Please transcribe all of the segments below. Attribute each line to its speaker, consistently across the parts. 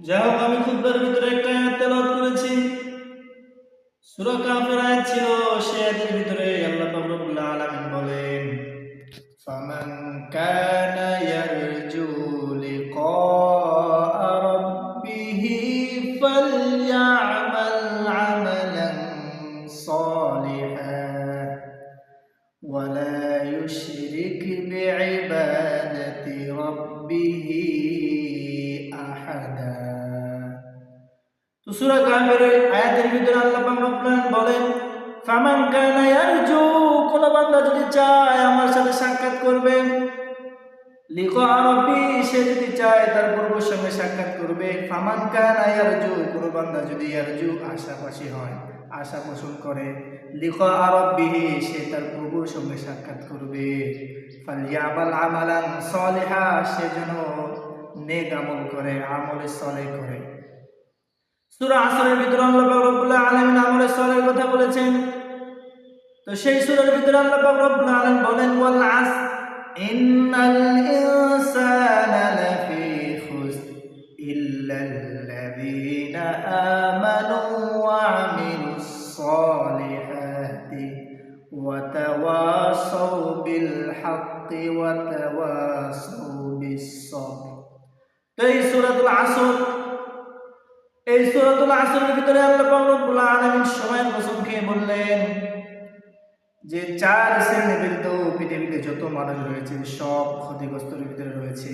Speaker 1: যাই হোক, আমি খুতবার ভিতরে একটা আয়াত তেলাওয়াত করেছি। সূরা কাফের আয়াত ছিল, সে আয়াতের ভিতরে আল্লাহ পাক রব্বুল আলামিন বলেন, ফামান কানা ইয়ারজু লিকাআ রাব্বিহি ফালইআমাল আমালান সালিহান ওয়ালা ইউশরিক বিইবাদাতি রাব্বিহি আহাদা। তো সূরা কাফের আয়াতের ভিতরে আল্লাহ পাক রব্বুল আলামিন বলেন, ফামান কানা ইয়ারজু, কোন বান্দা যদি চায় আমার সাথে সাক্ষাৎ করবে, লিকা রাব্বি, সে যদি চায় তার প্রভুর সঙ্গে সাক্ষাৎ করবে। ফামান কানা ইয়ারজু, কোন বান্দা যদি ইয়ারজু আশাবাসী হয়, আশা পোষণ করে, লিকা রাব্বিহি, সে তার প্রভুর সঙ্গে সাক্ষাৎ করবে, ফালইয়ামাল আমালান সালিহা, সে যেন নেক আমল করে, আমলে সালেহ করে। সূরা আসরের ভিতরে আল্লাহ পাক রব্বুল আলামিন আমলে সালেহের কথা বলেছেন। তো সেই সূরার ভিতরে আল্লাহ পাক রব্বুল আলামিন বলেন, ওয়াল আসর ইন্নাল ইনসানা লাফি খুসর ইল্লাল্লাযীনা আমানু ওয়া আমিলুস সালিহাতি ওয়া তাওয়াসাউ বিল হাক্কি ওয়া তাওয়াসাউ বিস সাবর। তো এই সূরাতুল আসরের ভিতরে আল্লাহ পাক রব্বুল আলামিন সময়ের কসম খেয়ে বললেন যে চার শ্রেণীর তো পৃথিবীতে যত মানুষ রয়েছে সব ক্ষতিগ্রস্তের ভিতরে রয়েছে।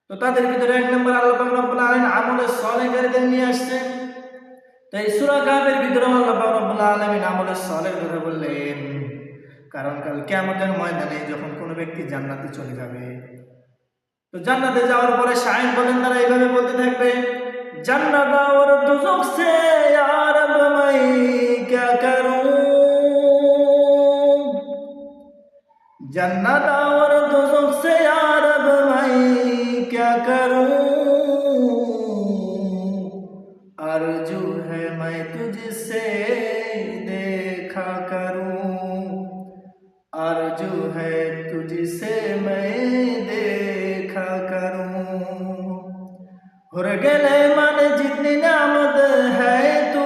Speaker 1: তো তাদের ভিতরে এক নম্বর আল্লাহ পাক রব্বুল আলামিন আমলে সালেহকারীদের নিয়ে আসছেন। তো এই সূরা কাফের ভিতরে আল্লাহ পাক রব্বুল আলামিন আমলে সালেহের কথা বললেন, কারণ কাল কিয়ামতের ময়দানে যখন কোনো ব্যক্তি জান্নাতে চলে যাবে, তো জান্নাতে যাওয়ার পরে শায়েখ বলেন, তারা এইভাবে বলতে থাকবে, जन्नत और दोज़ख से या रब मैं क्या करूं, जन्नत और दोज़ख से या रब मैं क्या करूं, अर्जू है मैं तुझसे देखा करूं, अर्जू है तुझसे मैं देखा करूं, हुर गले मन जितनी नामत है तू,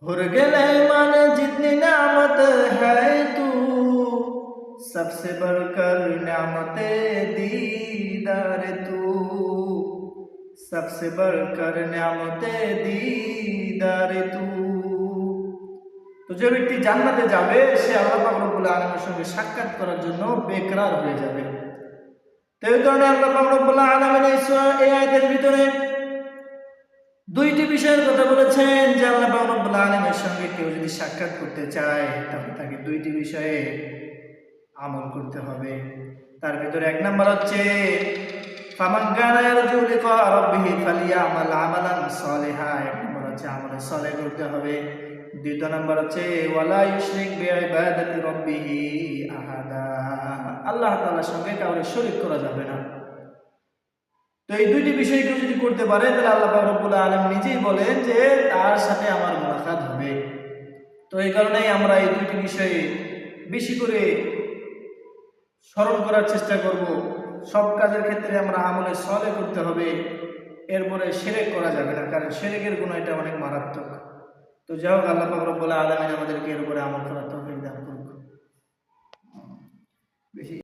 Speaker 1: हुर गले मन जितनी नामत है तू, सबसे बढ़कर नामते दीदार तू, सबसे बढ़कर नामते दीदार तू। তো যে ব্যক্তি জান্নাতে যাবে সে আল্লাহ পাক রব্বুল আলামিনের সঙ্গে সাক্ষাৎ করার জন্য বেকরার হয়ে যাবে। তো এই কারণে আল্লাহ পাক রব্বুল আলামিন এই আয়াতের ভিতরে দুইটি বিষয়ের কথা বলেছেন যে আল্লাহ পাক রব্বুল আলামিনের সঙ্গে কেউ যদি সাক্ষাৎ করতে চায় তাহলে তাকে দুইটি বিষয়ে আমল করতে হবে। তার ভিতরে এক নম্বর হচ্ছে ফামান কানা ইয়ারজু লিকা রাব্বিহি ফালইয়ামাল আমালান সালিহা, এক নম্বর হচ্ছে আমলে সালেহ করতে হবে। দ্বিতীয় নম্বর হচ্ছে ওয়ালা ইউশরিক বিইবাদাতি রাব্বিহি আহাদা, আল্লাহ তাআলার সঙ্গে কাউকে শরীক করা যাবে না। তো এই দুইটি বিষয় কেউ যদি করতে পারে তাহলে আল্লাহ পাক রব্বুল আলামিন নিজেই বলেন যে তার সাথে আমার মুলাকাত হবে। তো এই কারণেই আমরা এই দুইটি বিষয়ে বেশি করে স্মরণ করার চেষ্টা করব। সব কাজের ক্ষেত্রে আমরা আমলে সালেহ করতে হবে, এরপরে শিরক করা যাবে না, কারণ শিরকের গুনাহ এটা অনেক মারাত্মক। তো যাই হোক, আল্লাহ পাক রব্বুল আলামিন আমাদেরকে এর উপরে আমল করার